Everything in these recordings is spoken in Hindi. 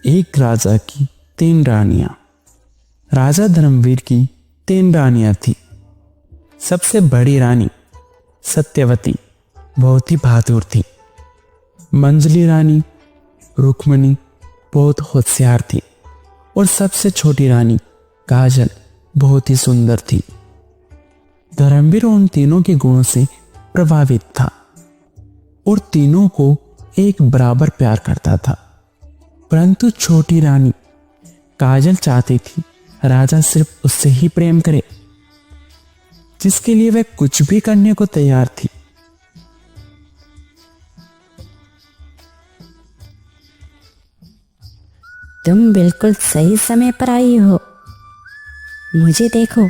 एक राजा की 3 रानियां। राजा धर्मवीर की 3 रानियां थी। सबसे बड़ी रानी सत्यवती बहुत ही बहादुर थी। मंजली रानी रुक्मणी बहुत होशियार थी और सबसे छोटी रानी काजल बहुत ही सुंदर थी। धर्मवीर उन तीनों के गुणों से प्रभावित था और तीनों को एक बराबर प्यार करता था। परंतु छोटी रानी काजल चाहती थी राजा सिर्फ उससे ही प्रेम करे, जिसके लिए वह कुछ भी करने को तैयार थी। तुम बिल्कुल सही समय पर आई हो। मुझे देखो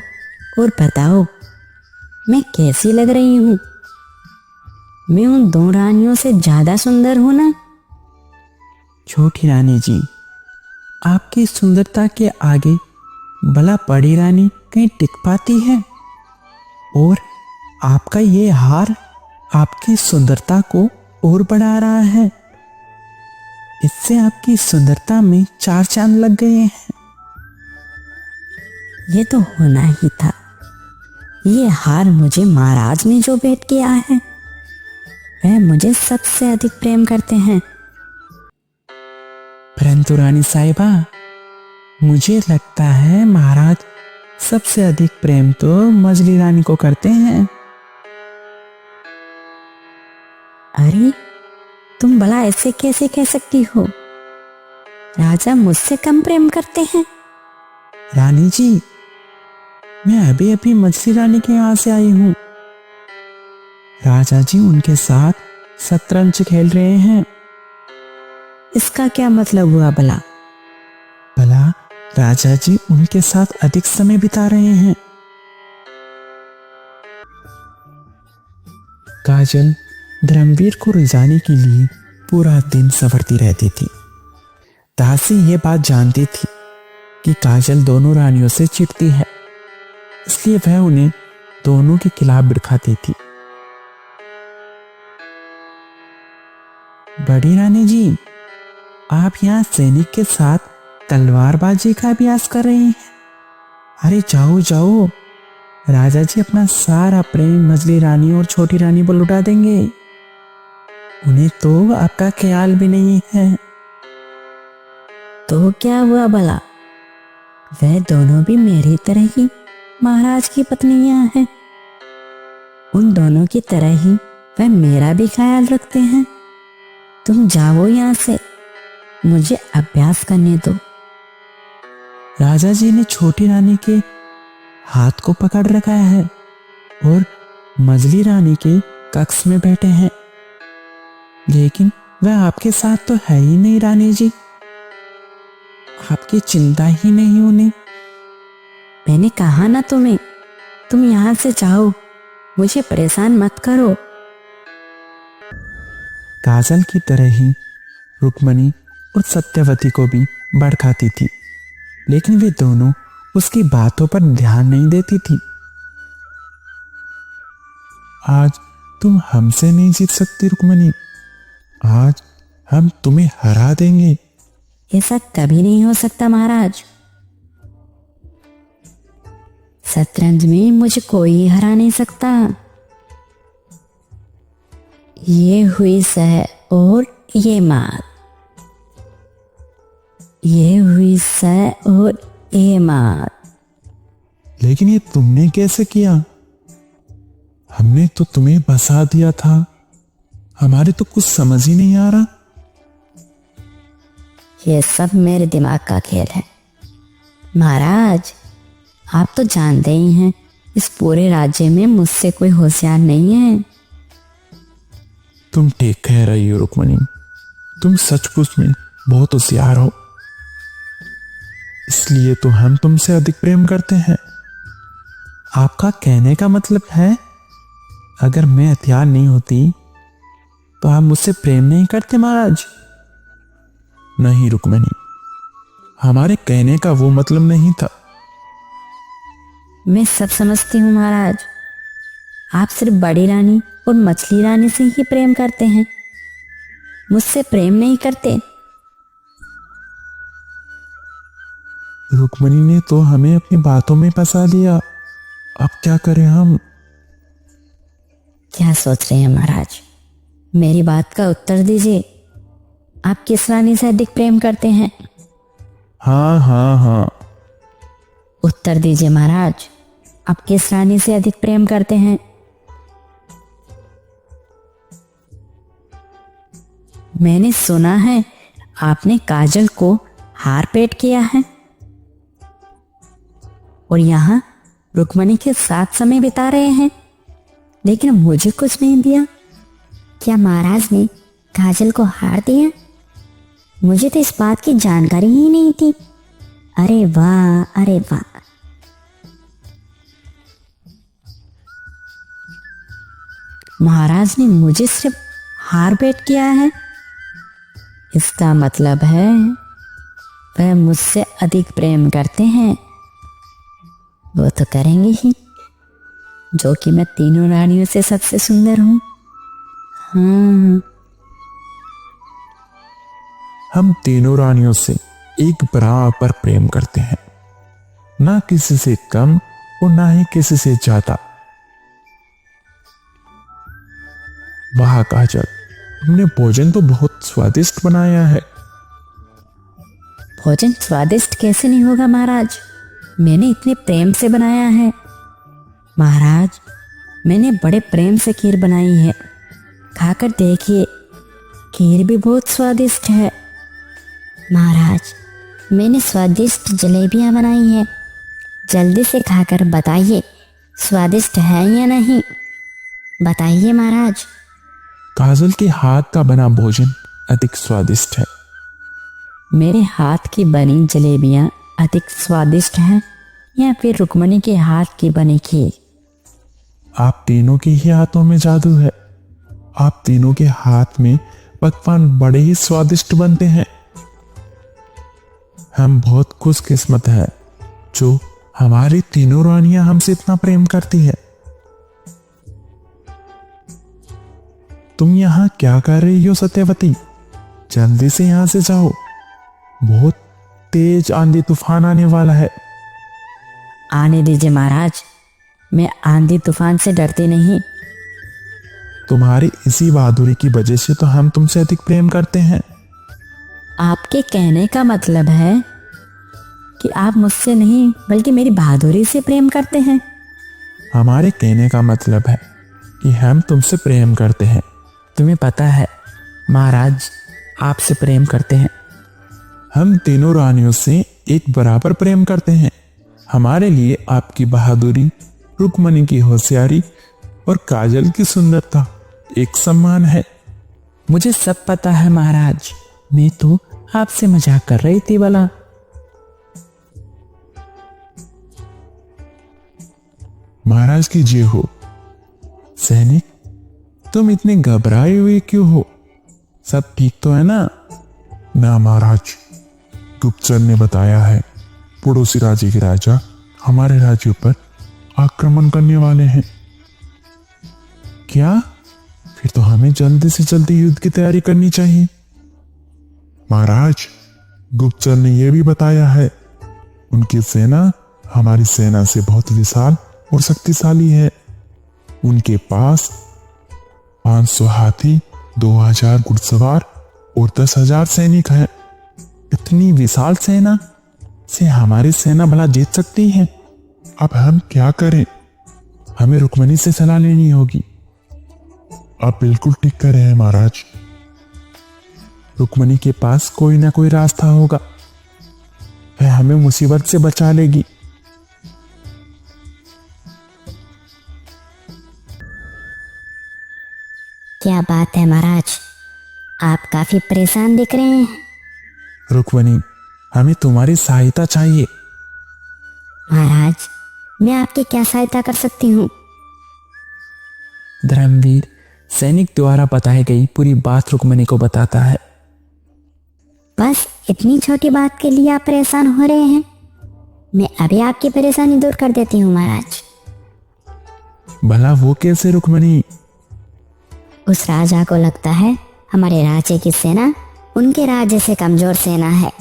और बताओ मैं कैसी लग रही हूँ। मैं उन 2 रानियों से ज्यादा सुंदर हूं ना? छोटी रानी जी, आपकी सुंदरता के आगे भला बड़ी रानी कहीं टिक पाती है? और आपका ये हार आपकी सुंदरता को और बढ़ा रहा है। इससे आपकी सुंदरता में 4 चांद लग गए हैं। ये तो होना ही था। ये हार मुझे महाराज ने जो भेंट किया है, वह मुझे सबसे अधिक प्रेम करते हैं। परंतु रानी साहिबा, मुझे लगता है महाराज सबसे अधिक प्रेम तो मजली रानी को करते हैं। अरे तुम भला ऐसे कैसे कह सकती हो? राजा मुझसे कम प्रेम करते हैं? रानी जी, मैं अभी अभी मजली रानी के यहाँ से आई हूँ। राजा जी उनके साथ शतरंज खेल रहे हैं। इसका क्या मतलब हुआ भला? भला राजा जी उनके साथ अधिक समय बिता रहे हैं। काजल धर्मवीर को रिझाने के लिए पूरा दिन संवरती रहती थी। दासी ये बात जानती थी कि काजल दोनों रानियों से चिढ़ती है, इसलिए वह उन्हें दोनों के खिलाफ भड़काती थी। बड़ी रानी जी, आप यहाँ सैनिक के साथ तलवारबाजी का अभ्यास कर रही हैं। अरे जाओ जाओ, राजा जी अपना सारा प्रेम मजली रानी और छोटी रानी पर लुटा देंगे। उन्हें तो आपका ख्याल भी नहीं है। तो क्या हुआ भला? वह दोनों भी मेरी तरह ही महाराज की पत्नियां हैं। उन दोनों की तरह ही वह मेरा भी ख्याल रखते हैं। तुम जाओ यहाँ से, मुझे अभ्यास करने दो। राजा जी ने छोटी रानी के हाथ को पकड़ रखा है और मजली रानी के कक्ष में बैठे हैं। लेकिन वह आपके साथ तो है ही नहीं रानी जी। आपकी चिंता ही नहीं उन्हें। मैंने कहा ना तुम्हें, तुम यहाँ से जाओ, मुझे परेशान मत करो। काजल की तरह ही रुक्मणी और सत्यवती को भी भड़काती थी, लेकिन वे दोनों उसकी बातों पर ध्यान नहीं देती थी। आज तुम हमसे नहीं जीत सकती रुक्मणी, आज हम तुम्हें हरा देंगे। ऐसा कभी नहीं हो सकता महाराज। शतरंज में मुझे कोई हरा नहीं सकता। ये हुई सह और ये मात, ये हुई सह और ये मात। लेकिन ये तुमने कैसे किया? हमने तो तुम्हें बसा दिया था। हमारे तो कुछ समझ ही नहीं आ रहा। ये सब मेरे दिमाग का खेल है महाराज। आप तो जानते ही हैं, इस पूरे राज्य में मुझसे कोई होशियार नहीं है। तुम ठीक कह रही हो रुक्मणी, तुम सचमुच में बहुत होशियार हो। इसलिए तो हम तुमसे अधिक प्रेम करते हैं। आपका कहने का मतलब है, अगर मैं हथियार नहीं होती तो आप मुझसे प्रेम नहीं करते महाराज? नहीं रुक्मणी, हमारे कहने का वो मतलब नहीं था। मैं सब समझती हूँ महाराज। आप सिर्फ बड़ी रानी और मछली रानी से ही प्रेम करते हैं, मुझसे प्रेम नहीं करते। रुक्मिणी ने तो हमें अपनी बातों में फंसा लिया। अब क्या करें हम? क्या सोच रहे हैं महाराज? मेरी बात का उत्तर दीजिए। आप किस रानी से अधिक प्रेम करते हैं? हाँ हाँ हाँ। उत्तर दीजिए महाराज, आप किस रानी से अधिक प्रेम करते हैं? मैंने सुना है आपने काजल को हार पेट किया है और यहाँ रुक्मिणी के साथ समय बिता रहे हैं, लेकिन मुझे कुछ नहीं दिया। क्या महाराज ने काजल को हार दिया? मुझे तो इस बात की जानकारी ही नहीं थी। अरे वाह, अरे वाह। महाराज ने मुझे सिर्फ हार पेट किया है, इसका मतलब है वह मुझसे अधिक प्रेम करते हैं। वो तो करेंगे ही, जो कि मैं तीनों रानियों से सबसे सुंदर हूं। हाँ, हम तीनों रानियों से एक बराबर प्रेम करते हैं, ना किसी से कम और ना ही किसी से ज्यादा। वाह काजल, तुमने भोजन तो बहुत स्वादिष्ट बनाया है। भोजन स्वादिष्ट कैसे नहीं होगा महाराज? मैंने इतने प्रेम से बनाया है। महाराज, मैंने बड़े प्रेम से खीर बनाई है, खाकर देखिए, खीर भी बहुत स्वादिष्ट है। महाराज, मैंने स्वादिष्ट जलेबियां बनाई है, जल्दी से खाकर बताइए स्वादिष्ट है या नहीं। बताइए महाराज। काजल के हाथ का बना भोजन अधिक स्वादिष्ट है। मेरे हाथ की बनी जलेबियां अधिक स्वादिष्ट हैं या फिर रुक्मिणी के हाथ की बनी खीर? आप तीनों के ही हाथों में जादू है। आप तीनों के हाथ में पकवान बड़े ही स्वादिष्ट बनते हैं। हम बहुत खुशकिस्मत है जो हमारी तीनों रानियां हमसे इतना प्रेम करती है। तुम यहाँ क्या कर रही हो सत्यवती? जल्दी से यहां से जाओ, बहुत तेज आंधी तूफान आने वाला है। आने दीजिए महाराज, मैं आंधी तूफान से डरती नहीं। तुम्हारी इसी बहादुरी की वजह से तो हम तुमसे अधिक प्रेम करते हैं। आपके कहने का मतलब है कि आप मुझसे नहीं बल्कि मेरी बहादुरी से प्रेम करते हैं? हमारे कहने का मतलब है कि हम तुमसे प्रेम करते हैं। तुम्हें पता है महाराज आपसे प्रेम करते हैं। हम तीनों रानियों से एक बराबर प्रेम करते हैं। हमारे लिए आपकी बहादुरी, रुक्मिणी की होशियारी और काजल की सुंदरता एक सम्मान है। मुझे सब पता है महाराज, मैं तो आपसे मजाक कर रही थी भला। महाराज की जय हो। सैनिक, तुम इतने घबराए हुए क्यों हो? सब ठीक तो है ना? ना महाराज, गुप्तचर ने बताया है पड़ोसी राज्य के राजा हमारे राज्य पर आक्रमण करने वाले हैं। क्या? फिर तो हमें जल्दी से जल्दी युद्ध की तैयारी करनी चाहिए। महाराज, गुप्तचर ने यह भी बताया है उनकी सेना हमारी सेना से बहुत विशाल और शक्तिशाली है। उनके पास 500 हाथी, 2000 घुड़सवार और 10,000 सैनिक हैं। इतनी विशाल सेना से हमारी सेना भला जीत सकती है? अब हम क्या करें? हमें रुक्मिणी से सलाह लेनी होगी। आप बिल्कुल ठीक कह रहे हैं महाराज। रुक्मिणी के पास कोई ना कोई रास्ता होगा, वह हमें मुसीबत से बचा लेगी। क्या बात है महाराज, आप काफी परेशान दिख रहे हैं। रुक्मिणी, हमें तुम्हारी सहायता चाहिए। महाराज, मैं आपकी क्या सहायता कर सकती हूँ? धर्मवीर सैनिक द्वारा बताई गई पूरी बात रुक्मिणी को बताता है। बस इतनी छोटी बात के लिए आप परेशान हो रहे हैं? मैं अभी आपकी परेशानी दूर कर देती हूँ महाराज। भला वो कैसे रुक्मिणी? उस राजा को लगता है हमारे राज्य की सेना उनके राज्य से कमजोर सेना है,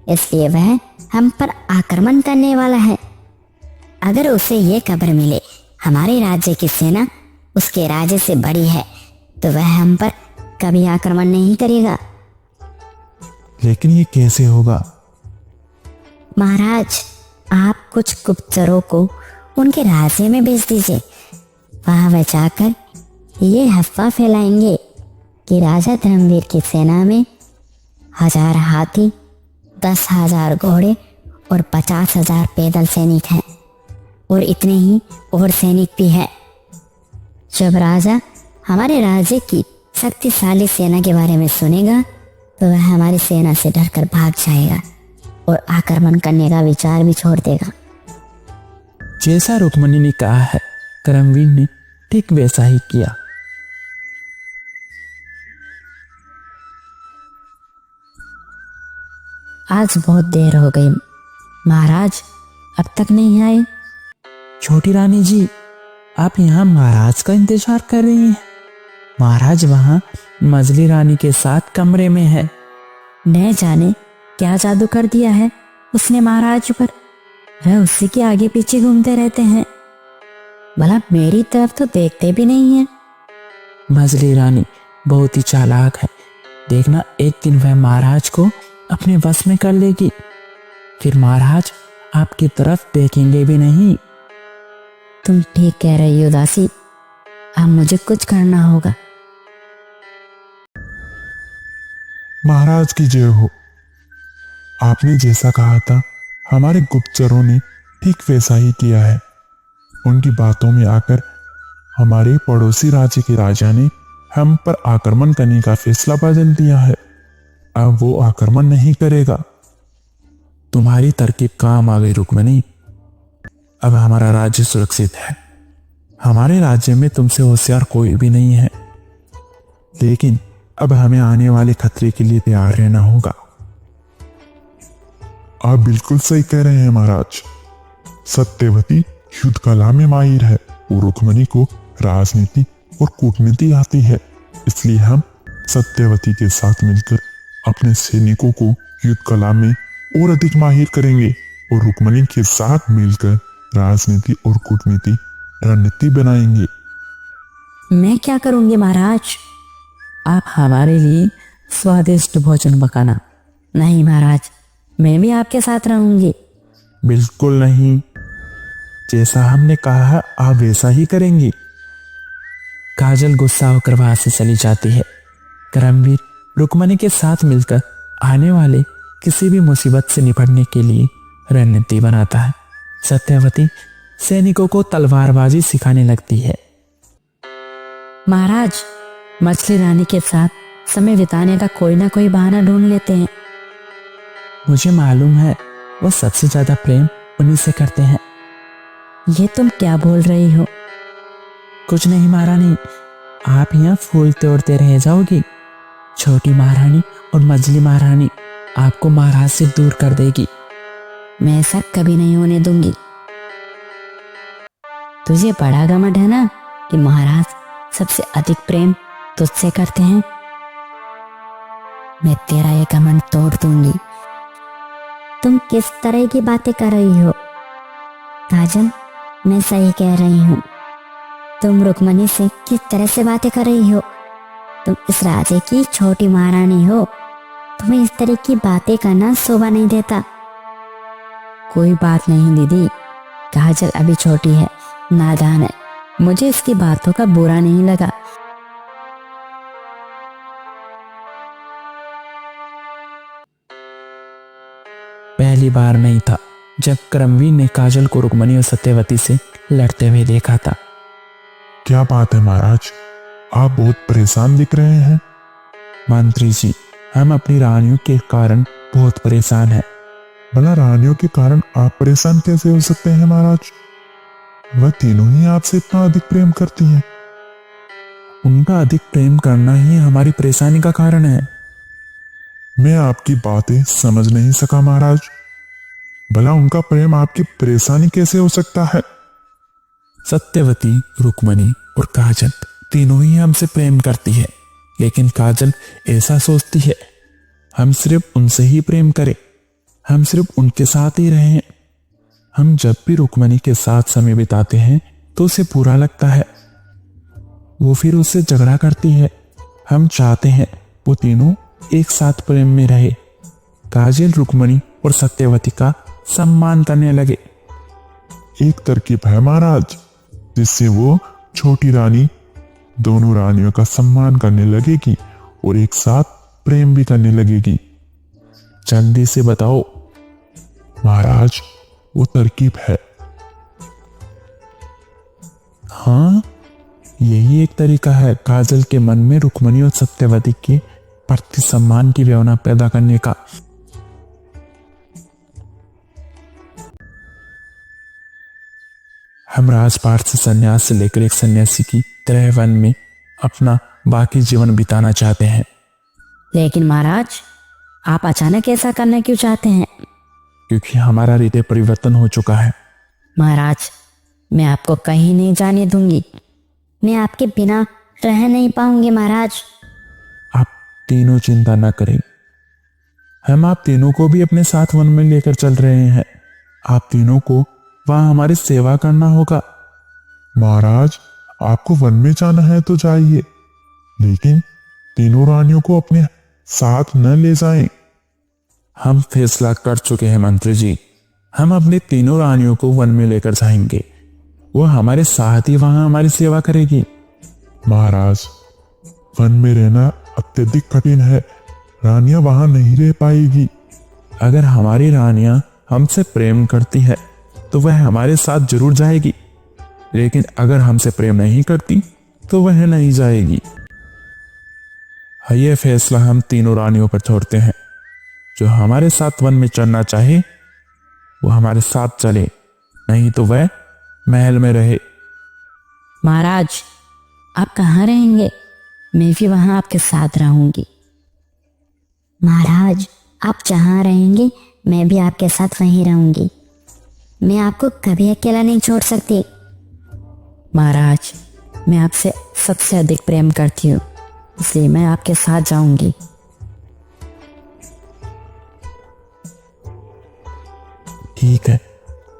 इसलिए वह हम पर आक्रमण करने वाला है। अगर उसे ये खबर मिले हमारे राज्य की सेना उसके राज्य से बड़ी है तो वह हम पर कभी आक्रमण नहीं करेगा। लेकिन ये कैसे होगा? महाराज, आप कुछ गुप्तचरों को उनके राज्य में भेज दीजिए। वहां वह जाकर ये अफवाह फैलाएंगे कि राजा धर्मवीर की सेना में 1000 हाथी, 10,000 घोड़े और 50,000 पैदल सैनिक हैं और इतने ही और सैनिक भी हैं। जब राजा हमारे राज्य की शक्तिशाली सेना के बारे में सुनेगा तो वह हमारी सेना से डरकर भाग जाएगा और आक्रमण करने का विचार भी छोड़ देगा। जैसा रुक्मणी ने कहा है, करमवीर ने ठीक वैसा ही किया। आज बहुत देर हो गई, महाराज अब तक नहीं आए। छोटी रानी जी, आप यहाँ महाराज का इंतजार कर रही हैं। महाराज वहाँ मजली रानी के साथ कमरे में है। न जाने क्या जादू कर दिया है उसने महाराज पर, वह उसी के आगे पीछे घूमते रहते हैं। भला मेरी तरफ तो देखते भी नहीं है। मजली रानी बहुत ही चालाक है। देखना, एक दिन वह महाराज को अपने वश में कर लेगी, फिर महाराज आपकी तरफ देखेंगे भी नहीं। तुम ठीक कह रही हो दासी, अब मुझे कुछ करना होगा। महाराज की जय हो। आपने जैसा कहा था हमारे गुप्तचरों ने ठीक वैसा ही किया है। उनकी बातों में आकर हमारे पड़ोसी राज्य के राजा ने हम पर आक्रमण करने का फैसला बदल दिया है। अब वो आक्रमण नहीं करेगा। तुम्हारी तरकीब काम आ गई रुक्मणी। अब हमारा राज्य सुरक्षित है। हमारे राज्य में तुमसे होशियार कोई भी नहीं है। लेकिन अब हमें आने वाले खतरे के लिए तैयार रहना होगा। आप बिल्कुल सही कह रहे हैं महाराज। सत्यवती युद्ध कला में माहिर है और रुक्मणी को राजनीति और कूटनीति आती है। इसलिए हम सत्यवती के साथ मिलकर अपने सैनिकों को युद्ध कला में और अधिक माहिर करेंगे और रुक्मणी के साथ मिलकर राजनीति और कूटनीति रणनीति बनाएंगे। मैं क्या करूंगी महाराज? आप हमारे लिए स्वादिष्ट भोजन पकाना। नहीं महाराज, मैं भी आपके साथ रहूंगी। बिल्कुल नहीं, जैसा हमने कहा आप वैसा ही करेंगी। काजल गुस्सा होकर वहां से चली जाती है। करमवीर रुक्मणी के साथ मिलकर आने वाले किसी भी मुसीबत से निपटने के लिए रणनीति बनाता है। सत्यवती सैनिकों को तलवारबाजी सिखाने लगती है। महाराज, मछली रानी के साथ समय बिताने का कोई ना कोई बहाना ढूंढ लेते हैं। मुझे मालूम है वो सबसे ज्यादा प्रेम उन्हीं से करते हैं। ये तुम क्या बोल रही हो? कुछ नहीं महारानी, आप यहाँ फूल तोड़ते रह जाओगी। छोटी महारानी और मजली महारानी आपको महाराज से दूर कर देगी। मैं ऐसा कभी नहीं होने दूंगी। तुझे बड़ा घमंड है ना कि महाराज सबसे अधिक प्रेम तुझसे करते हैं। मैं तेरा ये घमंड तोड़ दूंगी। तुम किस तरह की बातें कर रही हो? काजल, मैं सही कह रही हूँ। तुम रुक्मणी से किस तरह से बातें कर रही हो? तुम इस राज्य की छोटी महारानी हो। तुम्हें इस तरह की बातें करना शोभा नहीं देता। कोई बात नहीं दीदी, काजल अभी छोटी है, नादान है। मुझे इसकी बातों का बुरा नहीं लगा। पहली बार नहीं था जब करमवीर ने काजल को रुक्मणी और सत्यवती से लड़ते हुए देखा था। क्या बात है महाराज, आप बहुत परेशान दिख रहे हैं। मंत्री जी, हम अपनी रानियों के कारण बहुत परेशान हैं। भला रानियों के कारण आप परेशान कैसे हो सकते हैं महाराज? वह तीनों ही आपसे इतना अधिक प्रेम करती हैं। उनका अधिक प्रेम करना ही हमारी परेशानी का कारण है। मैं आपकी बातें समझ नहीं सका महाराज। भला उनका प्रेम आपकी परेशानी कैसे हो सकता है? सत्यवती, रुक्मणी और काजल तीनों ही हमसे प्रेम करती है, लेकिन काजल ऐसा सोचती है हम सिर्फ उनसे ही प्रेम करें। हम सिर्फ उनके साथ ही रहे हैं। हम जब भी रुक्मणी के साथ समय बिताते हैं तो उसे बुरा लगता है। वो फिर उससे झगड़ा करती है। हम चाहते हैं वो तीनों एक साथ प्रेम में रहे। काजल रुक्मणी और सत्यवती का सम्मान करने लगे। एक तरकीब है महाराज, जिससे वो छोटी रानी दोनों रानियों का सम्मान करने लगेगी और एक साथ प्रेम भी करने लगेगी। जल्दी से बताओ। महाराज, वो तरकीब है। हाँ, यही एक तरीका है काजल के मन में रुक्मणी और सत्यवती के प्रति सम्मान की भावना पैदा करने का। हम राजपाट से संन्यास से लेकर एक सन्यासी की तरह वन में अपना बाकी जीवन बिताना चाहते हैं। लेकिन महाराज, आप अचानक ऐसा करना क्यों चाहते हैं? क्योंकि हमारा हृदय परिवर्तन हो चुका है। महाराज, मैं आपको कहीं नहीं जाने दूंगी। मैं आपके बिना रह नहीं पाऊंगी महाराज। आप तीनों चिंता न करें, हम आप तीनों को भी अपने साथ वन में लेकर चल रहे हैं। आप तीनों को वहां हमारी सेवा करना होगा। महाराज, आपको वन में जाना है तो जाइए, लेकिन तीनों रानियों को अपने साथ न ले जाएं। हम फैसला कर चुके हैं मंत्री जी। हम अपने तीनों रानियों को वन में लेकर जाएंगे। वो हमारे साथ ही वहां हमारी सेवा करेगी। महाराज, वन में रहना अत्यधिक कठिन है। रानियां वहां नहीं रह पाएगी। अगर हमारी रानियां हमसे प्रेम करती है तो वह हमारे साथ जरूर जाएगी, लेकिन अगर हमसे प्रेम नहीं करती तो वह नहीं जाएगी। यह फैसला हम तीनों रानियों पर छोड़ते हैं। जो हमारे साथ वन में चलना चाहे वो हमारे साथ चले, नहीं तो वह महल में रहे। महाराज, आप कहाँ रहेंगे? मैं भी वहां आपके साथ रहूंगी। महाराज, आप जहाँ रहेंगे मैं भी आपके साथ वहीं रहूंगी। मैं आपको कभी अकेला नहीं छोड़ सकती। महाराज, मैं आपसे सबसे अधिक प्रेम करती हूँ, इसलिए मैं आपके साथ जाऊंगी। ठीक है,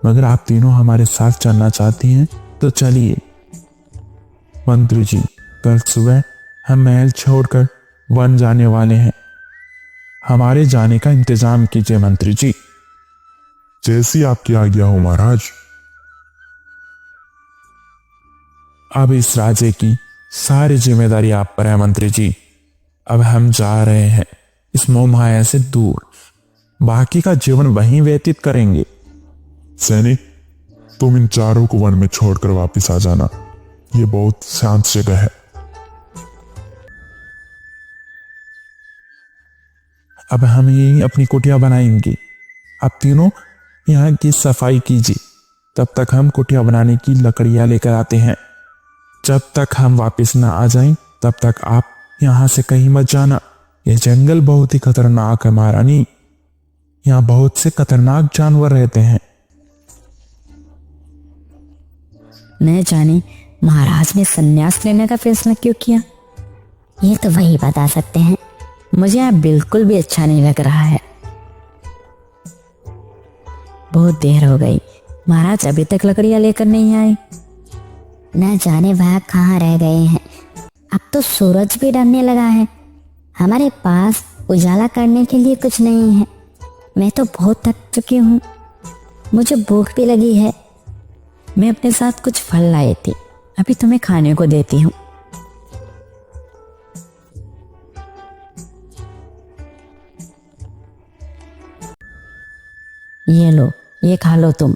मगर आप तीनों हमारे साथ चलना चाहती हैं तो चलिए। मंत्री जी, कल सुबह हम महल छोड़कर वन जाने वाले हैं। हमारे जाने का इंतजाम कीजिए मंत्री जी। जैसी आपकी आज्ञा हो महाराज। अब इस राज्य की सारी जिम्मेदारी आप पर है मंत्री जी। अब हम जा रहे हैं इस मोह माया से दूर। बाकी का जीवन वहीं व्यतीत करेंगे। सैनिक, तुम इन चारों को वन में छोड़कर वापस आ जाना। ये बहुत शांत जगह है। अब हम यही अपनी कुटिया बनाएंगे। आप तीनों यहाँ की सफाई कीजिए। तब तक हम कुटिया बनाने की लकड़ियां लेकर आते हैं। जब तक हम वापस ना आ जाएं, तब तक आप यहाँ से कहीं मत जाना। यह जंगल बहुत ही खतरनाक है महारानी। यहाँ बहुत से खतरनाक जानवर रहते हैं। न जाने महाराज ने संन्यास लेने का फैसला क्यों किया। ये तो वही बता सकते हैं। मुझे यहाँ बिल्कुल भी अच्छा नहीं लग रहा है। बहुत देर हो गई, महाराज अभी तक लकड़ियां लेकर नहीं आए। न जाने वह कहाँ रह गए हैं। अब तो सूरज भी ढलने लगा है। हमारे पास उजाला करने के लिए कुछ नहीं है। मैं तो बहुत थक चुकी हूँ। मुझे भूख भी लगी है। मैं अपने साथ कुछ फल लाई थी, अभी तुम्हें खाने को देती हूँ। ये लो, ये खा लो तुम।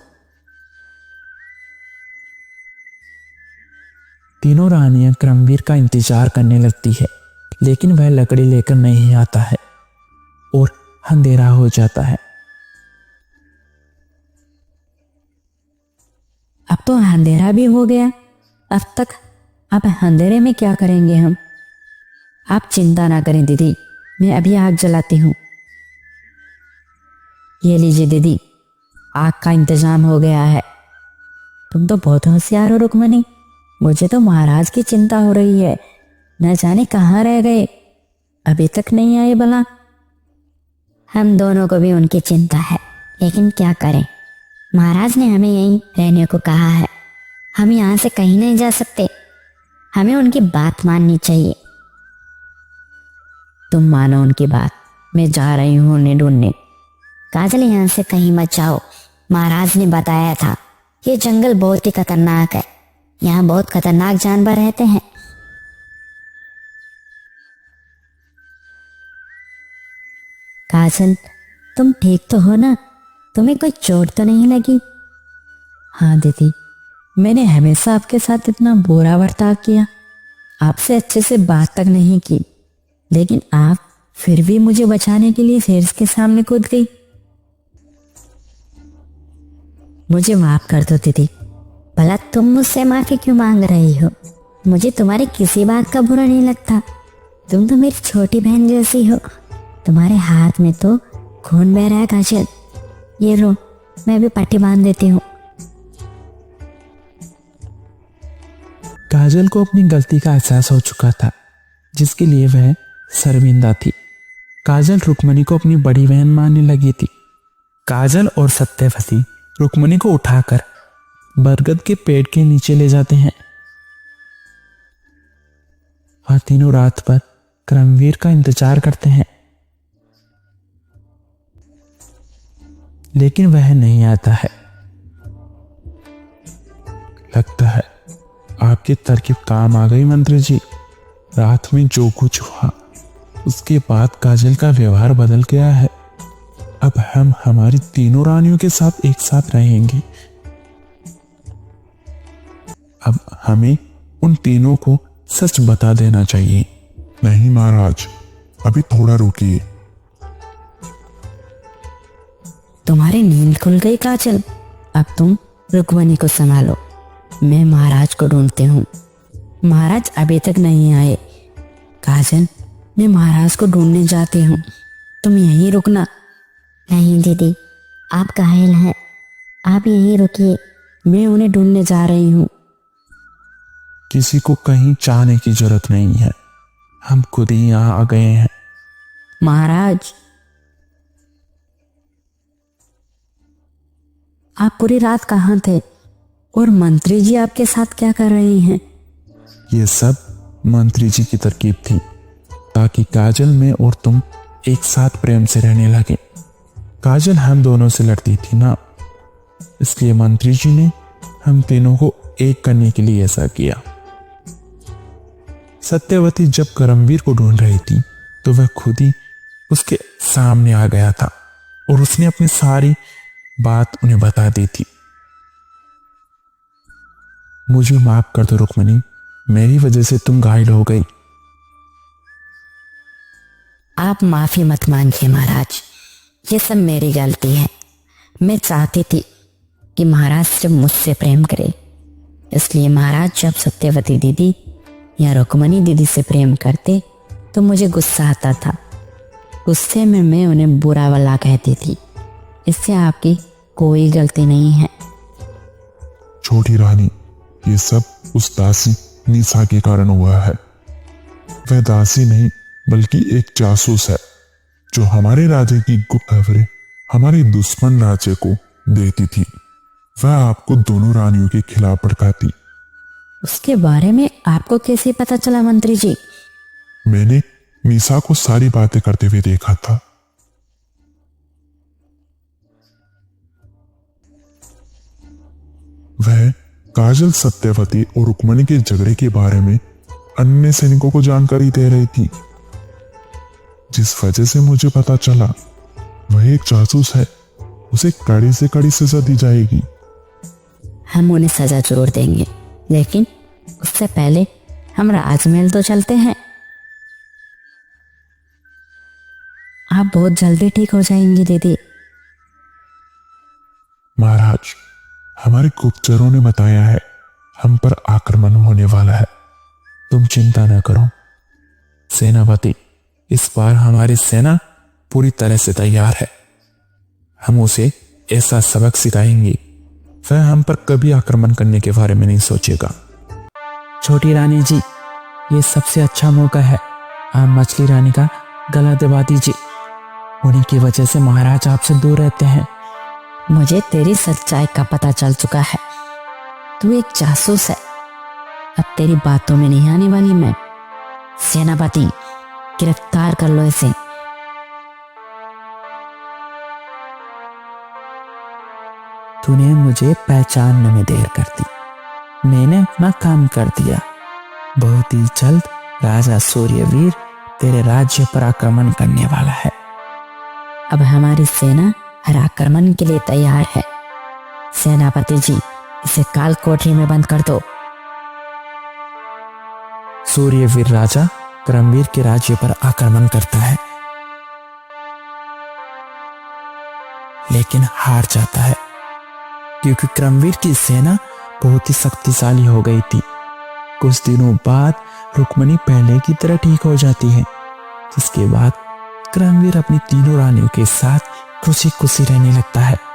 तीनों रानियां क्रमवीर का इंतजार करने लगती है, लेकिन वह लकड़ी लेकर नहीं आता है और अंधेरा हो जाता है। अब तो अंधेरा भी हो गया। अब अंधेरे में क्या करेंगे हम? आप चिंता ना करें दीदी, मैं अभी आग जलाती हूँ। ये लीजिए दीदी, आग का इंतजाम हो गया है। तुम तो बहुत होशियार हो रुक्मणी। मुझे तो महाराज की चिंता हो रही है। न जाने कहाँ रह गए, अभी तक नहीं आए भला। हम दोनों को भी उनकी चिंता है, लेकिन क्या करें, महाराज ने हमें यहीं रहने को कहा है। हम यहाँ से कहीं नहीं जा सकते, हमें उनकी बात माननी चाहिए। तुम मानो उनकी बात, मैं जा रही हूँ उन्हें ढूंढने। काजल यहाँ से कहीं मत जाओ, महाराज ने बताया था ये जंगल बहुत ही खतरनाक है, यहाँ बहुत खतरनाक जानवर रहते हैं। काजल, तुम ठीक तो हो ना? तुम्हें कोई चोट तो नहीं लगी? हाँ दीदी, मैंने हमेशा आपके साथ इतना बुरा बर्ताव किया, आपसे अच्छे से बात तक नहीं की, लेकिन आप फिर भी मुझे बचाने के लिए शेर के सामने कूद गई। मुझे माफ कर दो दीदी। भला तुम मुझसे माफी क्यों मांग रही हो? मुझे तुम्हारी किसी बात का बुरा नहीं लगता, तुम तो मेरी छोटी बहन जैसी हो। तुम्हारे हाथ में तो खून बह रहा है काजल, ये लो, मैं भी पट्टी बांध देती हूँ। काजल को अपनी गलती का एहसास हो चुका था, जिसके लिए वह शर्मिंदा थी। काजल रुक्मणी को अपनी बड़ी बहन मानने लगी थी। काजल और सत्यवती रुक्मणी को उठाकर बरगद के पेड़ के नीचे ले जाते हैं और तीनों रात भर करमवीर का इंतजार करते हैं, लेकिन वह नहीं आता है। लगता है आपकी तरकीब काम आ गई मंत्री जी। रात में जो कुछ हुआ उसके बाद काजल का व्यवहार बदल गया है। अब हम हमारी तीनों रानियों के साथ एक साथ रहेंगे। अब हमें उन तीनों को सच बता देना चाहिए। नहीं महाराज, अभी थोड़ा रुकिए। तुम्हारी नींद खुल गई काजल, अब तुम रुक्मणी को संभालो, मैं महाराज को ढूंढती हूँ। महाराज अभी तक नहीं आए। काजल, मैं महाराज को ढूंढने जाती हूँ, तुम यहीं रुकना। नहीं दीदी, आप घायल हैं, आप यहीं रुकिए, मैं उन्हें ढूंढने जा रही हूँ। किसी को कहीं जाने की जरूरत नहीं है, हम खुद ही यहाँ आ गए हैं। महाराज, आप पूरी रात कहाँ थे और मंत्री जी आपके साथ क्या कर रहे हैं? ये सब मंत्री जी की तरकीब थी, ताकि काजल में और तुम एक साथ प्रेम से रहने लगे। काजल हम दोनों से लड़ती थी ना, इसलिए मंत्री जी ने हम तीनों को एक करने के लिए ऐसा किया। सत्यवती जब करमवीर को ढूंढ रही थी तो वह खुद ही उसके सामने आ गया था और उसने अपनी सारी बात उन्हें बता दी थी। मुझे माफ कर दो रुक्मणी, मेरी वजह से तुम घायल हो गई। आप माफी मत मांगिए महाराज, ये सब मेरी गलती है। मैं चाहती थी कि महाराज जब मुझसे प्रेम करे, इसलिए महाराज जब सत्यवती दीदी या रुक्मणी दीदी से प्रेम करते तो मुझे गुस्सा आता था। गुस्से में मैं उन्हें बुरा भला कहती थी। इससे आपकी कोई गलती नहीं है। छोटी रानी, ये सब उस दासी निशा के कारण हुआ है। वह दासी नहीं बल्कि एक जासूस है, जो हमारे राजे की गुप्त खबरें हमारे दुश्मन राजे को देती थी। वह आपको दोनों रानियों के खिलाफ भड़काती। उसके बारे में आपको कैसे पता चला मंत्री जी? मैंने निशा को सारी बातें करते हुए देखा था। वह काजल, सत्यवती और रुक्मणी के झगड़े के बारे में अन्य सैनिकों को जानकारी दे रही थी, जिस वजह से मुझे पता चला वह एक जासूस है। उसे कड़ी से कड़ी सजा दी जाएगी। हम उन्हें सजा जरूर देंगे, लेकिन उससे पहले हम राजमहल तो चलते हैं। आप बहुत जल्दी ठीक हो जाएंगी दीदी। महाराज, हमारे गुप्तचरों ने बताया है हम पर आक्रमण होने वाला है। तुम चिंता न करो सेनापति, इस बार हमारी सेना पूरी तरह से तैयार है। हम उसे ऐसा सबक सिखाएंगे वह हम पर कभी आक्रमण करने के बारे में नहीं सोचेगा। छोटी रानी जी, ये सबसे अच्छा मौका है, आप मछली रानी का गला दबा दीजिए। उन्हीं की वजह से महाराज आपसे दूर रहते हैं। मुझे तेरी सच्चाई का पता चल चुका है। तू एक जासूस है। अब तेरी बातों में नहीं आने वाली मैं। सेनापति, गिरफ्तार कर लो इसे। तूने मुझे पहचानने में देर कर दी। मैंने अपना काम कर दिया। बहुत ही जल्द राजा सूर्यवीर तेरे राज्य पर आक्रमण करने वाला है। अब हमारी सेना हर आक्रमण के लिए तैयार है। सेनापति जी, इसे काल कोठरी में बंद कर दो। सूर्यवीर राजा क्रमवीर के राज्य पर आक्रमण करता है, लेकिन हार जाता है क्योंकि क्रमवीर की सेना बहुत ही शक्तिशाली हो गई थी। कुछ दिनों बाद रुक्मणी पहले की तरह ठीक हो जाती है, जिसके बाद क्रमवीर अपनी तीनों रानियों के साथ खुशी खुशी रहने लगता है।